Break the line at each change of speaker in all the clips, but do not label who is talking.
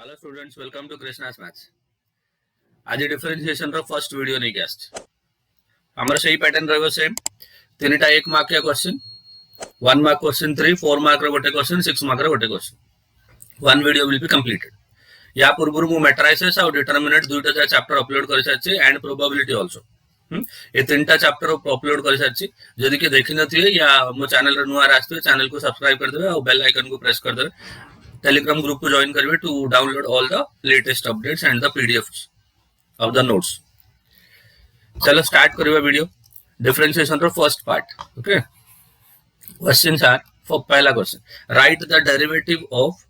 Hello students, welcome to Krishnas Maths. आज differentiation row first video नहीं guest हमारा सही पैटर्न रहबो सेम तीनटा 1 मार्क के क्वेश्चन 1 मार्क क्वेश्चन 3 4 मार्क रो गोटे क्वेश्चन 6 मार्क रो गोटे question one video will be completed या पूर्व मु मैट्रिसेस और डिटरमिनेंट दुईटा चैप्टर अपलोड कर सारछि एंड प्रोबेबिलिटी आल्सो ये तीनटा चैप्टर अपलोड कर सारछि जदि के देखि नथिए या मो चैनल रे नुआ आस्ते चैनल को सब्सक्राइब कर देबे और बेल आइकन को प्रेस कर देबे Telegram group को join करिए to download all the latest updates and the PDFs of the notes. चलो start करिए video differentiation row first part. Okay. Questions are for पहला question write the derivative of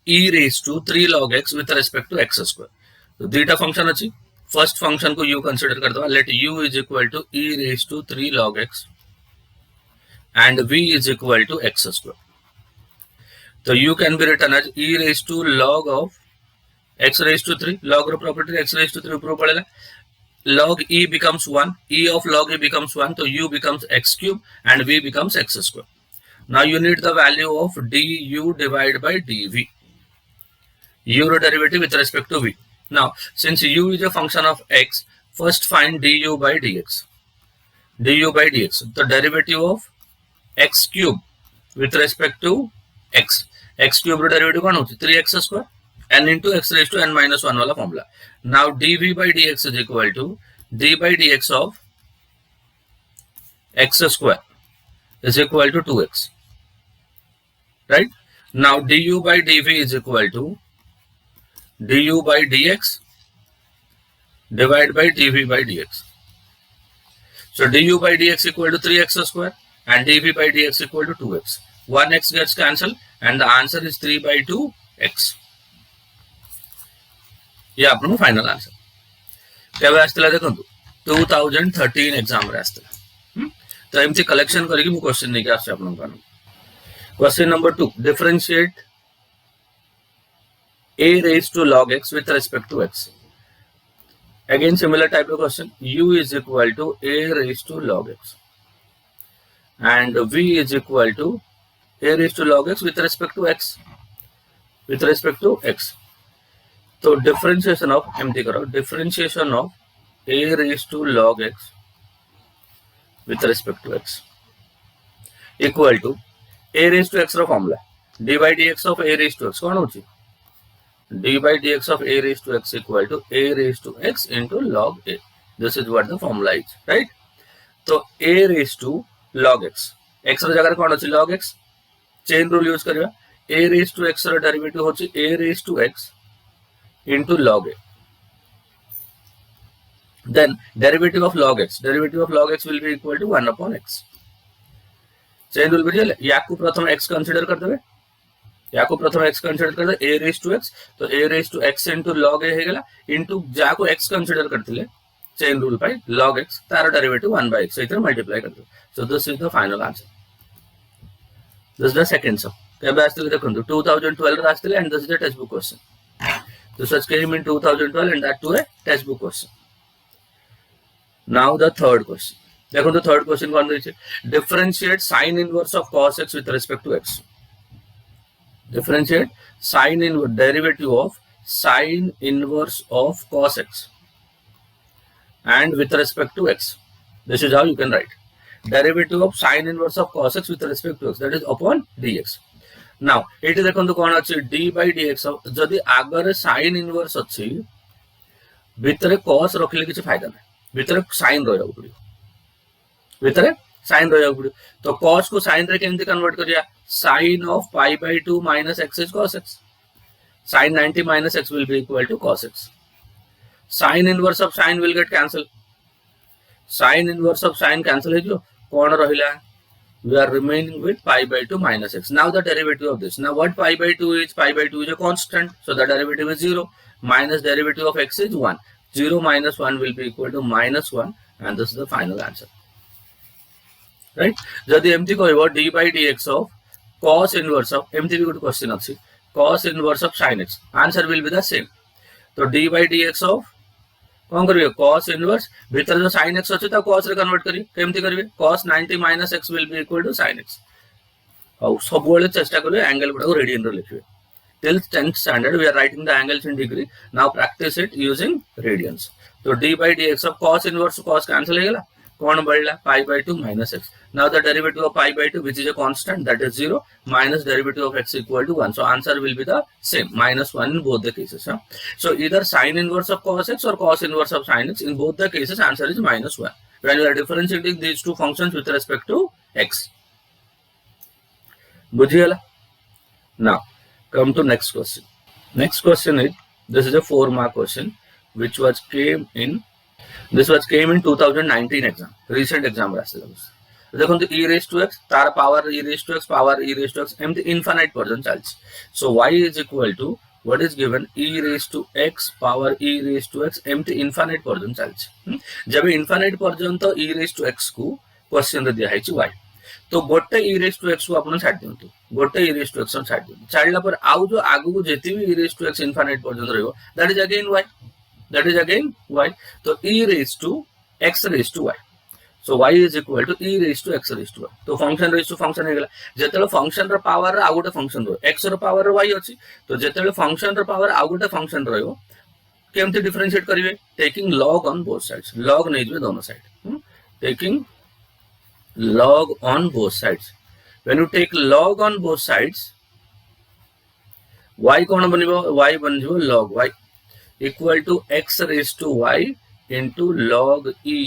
e raised to 3 log x with respect to x square. तो दीटा function अछि first function को u consider कर दवा let u is equal to e raised to 3 log x and v is equal to x square. So u can be written as e raised to log of x raised to 3 log row property x raised to 3 ऊपर पड़ेगा log e becomes 1 e of log e becomes 1 so u becomes x cube and v becomes x square. Now you need the value of du divided by dv u रो derivative with respect to v. Now since u is a function of x first find du by dx the derivative of x cube with respect to x cube रो derivative कौन होती 3x square n into x raised to n minus 1 वाला formula. Now dv by dx is equal to d by dx of x square is equal to 2x, right? Now du by dv is equal to du by dx divided by dv by dx. So du by dx equal to 3x square and dv by dx equal to 2x. 1x gets cancelled and the answer is 3 by 2x. ये आपनो final answer केबे आस्तिला देखंतु 2013 exam रे आस्तिला तो MC collection करिकि मु question नै के आसे आपन कान. Question number 2 differentiate a raised to log x with respect to x. Again similar type of question, u is equal to a raised to log x and v is equal to a raised to log x with respect to x so differentiation of empty karo differentiation of a raised to log x with respect to x equal to a raised to x ro formula d by dx of a raised to x kon hochi d by dx of a raised to x equal to a raised to x into log a. This is what the formula is, right? So a raised to log x रो जगह kon hochi log x chain rule use करिया a raised to x रो derivative होची a raised to x into log a. Then derivative of log x will be equal to 1 upon x. Chain rule बुझिले याकू प्रथम x consider कर देबे a raised to x तो a raised to x into log a हे गेला into जाको x consider करथिले chain rule by log x तार डेरिवेटिव 1 by x इधर मल्टीप्लाई कर दो. So this is the final answer. This is the second sum. केबे आस्तिले देखंतु 2012 रे आस्तिले and this is the textbook question. This was came in 2012 and that too a textbook question. Now the third question. देखो तो third question कौन देछे differentiate sin inverse of cos x with respect to x. Differentiate sin inverse derivative of sin inverse of cos x and with respect to x. This is how you can write derivative of sin inverse of cos x with respect to x, that is upon dx. Now एठी देखंतु कोन अछि d by dx जदि Agar sin inverse अछि भितरे cos रखले किछ फायदा नै भितरे sin रहय पड़ियो तो cos को sin रे केमति कन्वर्ट करिया sin of pi by 2 minus x is cos x. sin 90 minus x will be equal to cos x. sin inverse of sin will get cancelled. sin inverse of sin cancel हो कौन रहिला we are remaining with pi by 2 minus x. Now the derivative of this, now what pi by 2 is a constant, so the derivative is 0 minus derivative of x is 1. 0 minus 1 will be equal to minus 1 and this is the final answer, right? जदि एमती कहबो d by dx of cos inverse of एमती भी good question अछि cos inverse of sin x, answer will be the same. तो d by dx of कौन करिए cos inverse भीतर जो sin x अछि त cos रे कन्वर्ट करिए केमती करिए cos 90 minus x will be equal to sin x और सब बेले चेष्टा करिए एंगल गुडा को रेडियन रे लिखिए till 10th standard we are writing the angles in degree. Now practice it using radians. So d by dx of cos inverse cos cancel हो गया, कौन बढ़ला pi by 2 minus x. Now the derivative of pi by 2, which is a constant, that is 0, minus derivative of x equal to 1. So answer will be the same, minus 1 in both the cases. So either sin inverse of cos x or cos inverse of sin x, in both the cases answer is minus 1 when you are differentiating these two functions with respect to x. बुझिएला. Now come to next question. Next question is, this is a 4-mark question which came in 2019 exam, recent exam syllabus. देखो तो e raised to x तार power e raised to x power e raised to x एमती infinite पर्यंत चलछि. So y is equal to what is given, e raised to x power e raised to x एमती infinite पर्यंत चलछि. जब infinite पर्यंत e raised to x को question रे दिया है y, तो गोटे e raised to x को अपन छाड़ दियंतु, गोटे e raised to x छाड़ दियंतु. छाड़ला पर आउ जो आगु को जेती भी e raised to x infinite पर्यंत रहइबो, that is again y, that is again y. तो e raised to x raised to y. So y is equal to e raised to x raised to y. तो function raised to function हेगला. जेतेले function रो power आ गोटे function रो x रो power y अछि, तो जेतेले फंक्शन रो पावर आ गोटे फंक्शन रहइबो, केमते डिफरेंशिएट करिवे, taking log on both sides. log नै दिबे दोनों side, taking log on both sides. When you take log on both sides, y कौन बनिबो, y बनिबो log y equal to x raised to y into log e.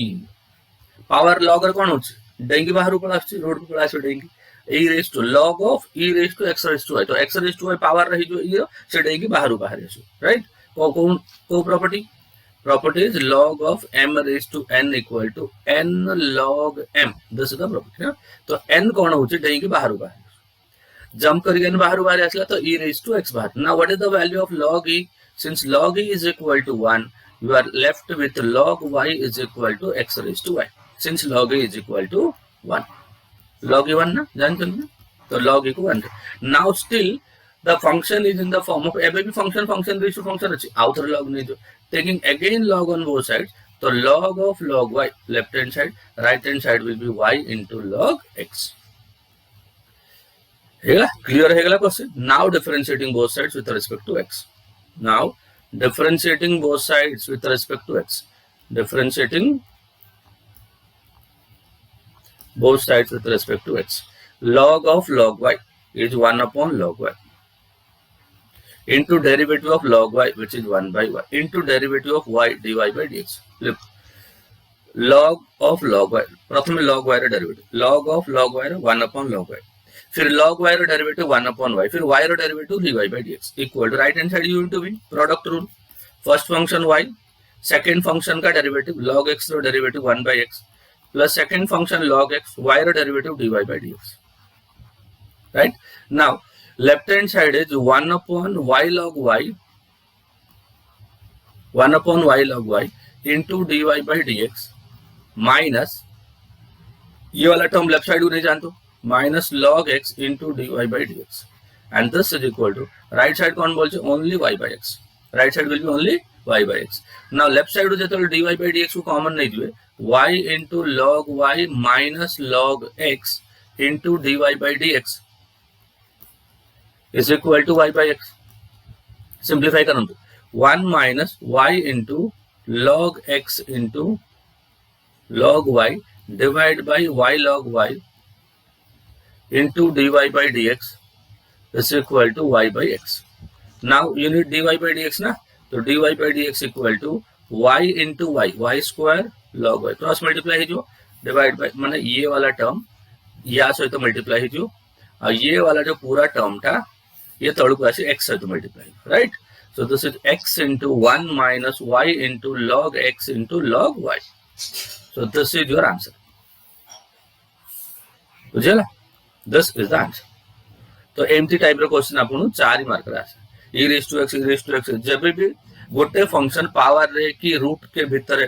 Power log रे कौन होछि, dinghy बाहर पळ आछि, रोड पळ आछि dinghy, e raised to log of e raised to x raised to y. तो x raised to y power रही जो e से डेंगी बाहर आछि, राइट. को property, property is log of m raised to n equal to n log m. This is the property. तो n कौन होछि, डेंगी बाहर जंप करके n बाहर आसला, तो e raised to x बाहर. Now what is the value of log e? Since log e is equal to 1, you are left with log y is equal to x raised to y. Since log e is equal to 1, log e 1 ना जानते हैं, तो log e को 1. Now still the function is in the form of every function raised to function अच्छी, outer log नहीं जो, taking again log on both sides, तो log of log y left hand side, right hand side will be y into log x. हेगा clear हेगा question. Now differentiating both sides with respect to x. Now differentiating both sides with respect to x. Differentiating both sides with respect to x. Log of log y is 1 upon log y into derivative of log y, which is 1 by y, into derivative of y dy by dx. Look, log of log y, प्रथम log y रे derivative, log of log y रे 1 upon log y, फिर log y रे derivative 1 upon y, फिर y रे derivative dy by dx equal to right hand side u into v, product rule. First function y, second function का derivative log x रो derivative 1 by x plus second function log x, y रो derivative dy by dx, right. Now left hand side is 1 upon y log y, 1 upon y log y into dy by dx minus ये वाला term left side को नहीं जानते, minus log x into dy by dx, and this is equal to right side कौन बोलছে, only y by x. Right side will be only y by x. Now left side को जेतले dy by dx को common नहीं दिए, y into log y minus log x into dy by dx is equal to y by x. Simplify करंतु, 1 minus y into log x into log y divided by y log y into dy by dx is equal to y by x. Now you need dy by dx ना, तो dy by dx equal to y into y square log y, cross multiply जो divide by माने ये वाला term या सहित multiply जो, और ये वाला जो पूरा टर्म था ये तळुक आसी x सहित multiply, right. So this is x into 1 minus y into log x into log y. So this is your answer. बुझेला, this is the answer. तो एमटी टाइप रो क्वेश्चन आपन 4 मार्क रा आसे, e raised to x जब भी गोटे function power रे की रूट के भीतर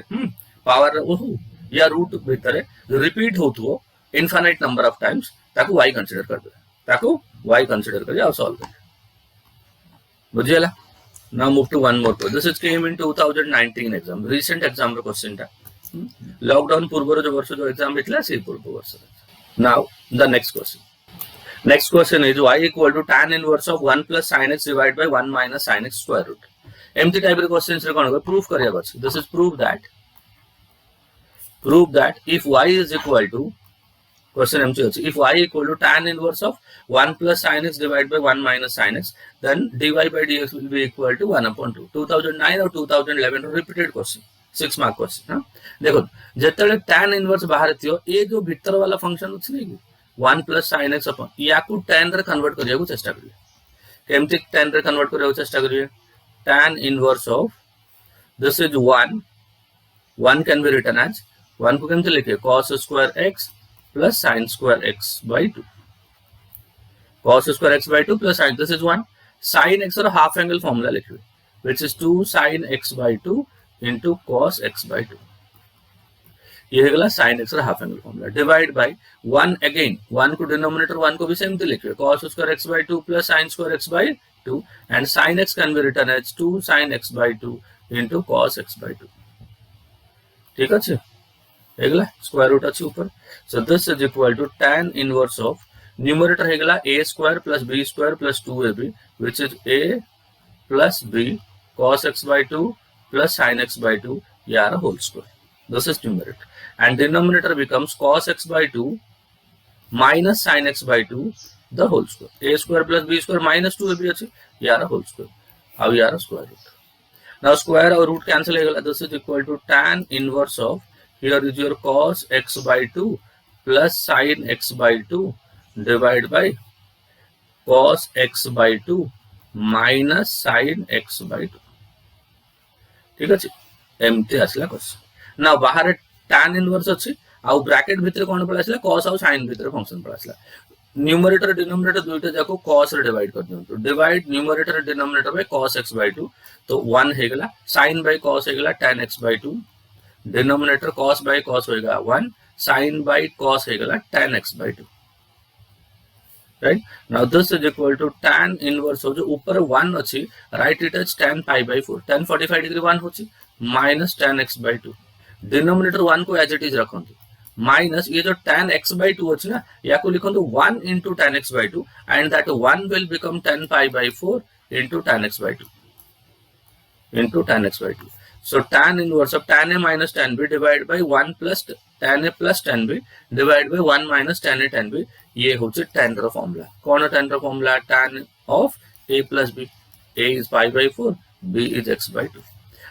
पावर रे या रूट भीतर रिपीट होतो इनफाइनाइट नंबर ऑफ टाइम्स, ताको y कंसीडर कर दे, ताको y कंसीडर कर या सॉल्व कर. बुझेला. Now move to one more question. This is came in 2019 exam, recent exam row question था, लॉकडाउन पूर्व जो वर्ष जो एग्जाम भेटला से पूर्व वर्ष. Now the next question. Next question is y equal to tan inverse of 1 plus sin x divided by 1 minus sin x square root. एमती टाइप क्वेश्चन रे कोन प्रूफ करिया अछि. This is prove that if y is equal to question एमती अछि, if y equal to tan inverse of 1 plus sin x divided by 1 minus sin x, then dy by dx will be equal to 1 upon 2. 2009 और 2011 repeated question, 6 mark question. हाँ देखो जेतले tan inverse बाहर थियो ए जो भीतर वाला फंक्शन अछि नै 1 plus sin x upon या को tan रे कन्वर्ट करिया को चेष्टा करिए. एमती tan रे कन्वर्ट करिया को चेष्टा करिए. Tan inverse of this is 1 can be written as 1 को केमते लिखे cos square x plus sin square x by 2. Cos square x by 2 plus sin, this is 1. Sin x और half angle formula लिखिए, which is 2 sin x by 2 into cos x by 2. ये है गला sin x और half angle formula. Divide by 1 again. 1 को denominator 1 को भी same तो लिखिए cos square x by 2 plus sin square x by 2, and sin x can be written as 2 sin x by 2 into cos x by 2. ठीक है हेगला square root अछि ऊपर. So this is equal to tan inverse of numerator हेगला a square plus b square plus 2ab, which is a plus b cos x by 2 plus sin x by 2 यार whole square. This is numerator, and denominator becomes cos x by 2 minus sin x by 2 the whole square. A square plus b square minus 2ab अछि यार whole square. अब यार square root. Now square और root cancel हेगला. This is equal to tan inverse of, here is your cos x by 2 plus sin x by 2 divided by cos x by 2 minus sin x by 2. ठीक अछि एमती आसला question. ना बाहर tan inverse अछि आउ bracket भीतर कोन पळ आसला cos आउ sin भीतर फंक्शन पळ आसला. न्यूमरेटर डिनोमिनेटर दुइटा जाको cos रे डिवाइड कर दियंतु. Divide numerator denominator by cos x by 2, तो 1 हेगला sin by cos हेगला tan x by 2, denominator cos by cos होएगा 1, sin by cos हेगला tan x by 2. Right now this is equal to tan inverse हो जो ऊपर 1 अछि, right it as tan pi by 4, tan 45 degree 1 होछि minus tan x by 2. Denominator 1 को as it is रखंतु, minus ये जो tan x by 2 अछि ना या को लिखंतु 1 into tan x by 2, and that 1 will become tan pi by 4 into tan x by 2 into tan x by 2. So tan inverse of tan a minus tan b divided by 1 plus tan a plus tan b divided by 1 minus tan a tan b. ये होचे tan रो formula. कौन है tan रो formula? tan of a plus b. A is pi by 4, b is x by 2.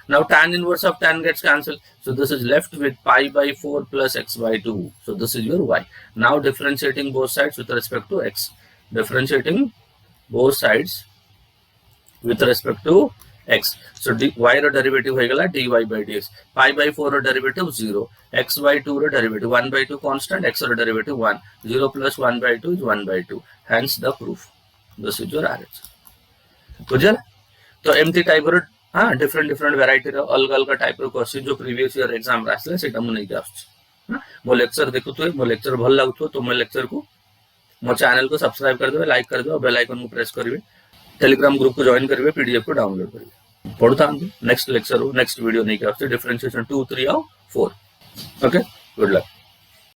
Now tan inverse of tan gets cancelled, so this is left with pi by 4 plus x by 2. So this is your y. Now differentiating both sides with respect to x. Differentiating both sides with respect to x. So y रो derivative होइगला dy by dx. Pi by 4 रो derivative 0, x by 2 रो derivative 1 by 2 constant, x रो derivative 1, 0 plus 1 by 2 is 1 by 2. Hence the proof. This is your RH. बुझल? तो एमती type रो हाँ different variety रो अलग अलग टाइप रो क्वेश्चन जो प्रीवियस ईयर एग्जाम रे आसले सेटा मु नै के आछी. हां मो लेक्चर देखुथो, मो लेक्चर भल लागुथो तो मो लेक्चर को मो चैनल को सब्सक्राइब कर देबे, लाइक कर देबे, बेल आइकन को प्रेस करिवे, टेलीग्राम ग्रुप को ज्वाइन करिवे, पीडीएफ को डाउनलोड करिवे. पढता नेक्स्ट लेक्चर नेक्स्ट वीडियो नै के आछी डिफरेंशिएशन 2 3 और 4. Okay good luck.